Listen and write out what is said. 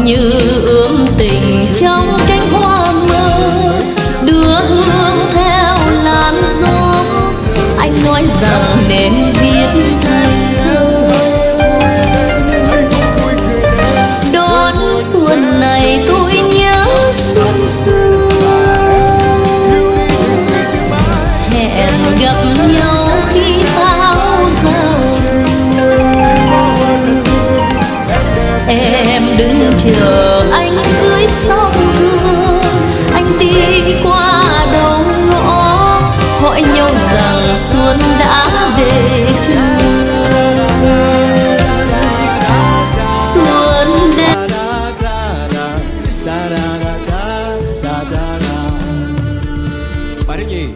như ươm tình trong cánh hoa mơ, đưa hương theo làn gió. Anh nói rằng nên viết thành thơ. Đón xuân này tôi nhớ xuân xưa, hẹn gặp nhau khi bao giờ. Em đứng chờ anh dưới sông Hương, anh đi qua đầu ngõ, hỏi nhau rằng xuân đã về chưa. Xuân đến Bài thứ gì?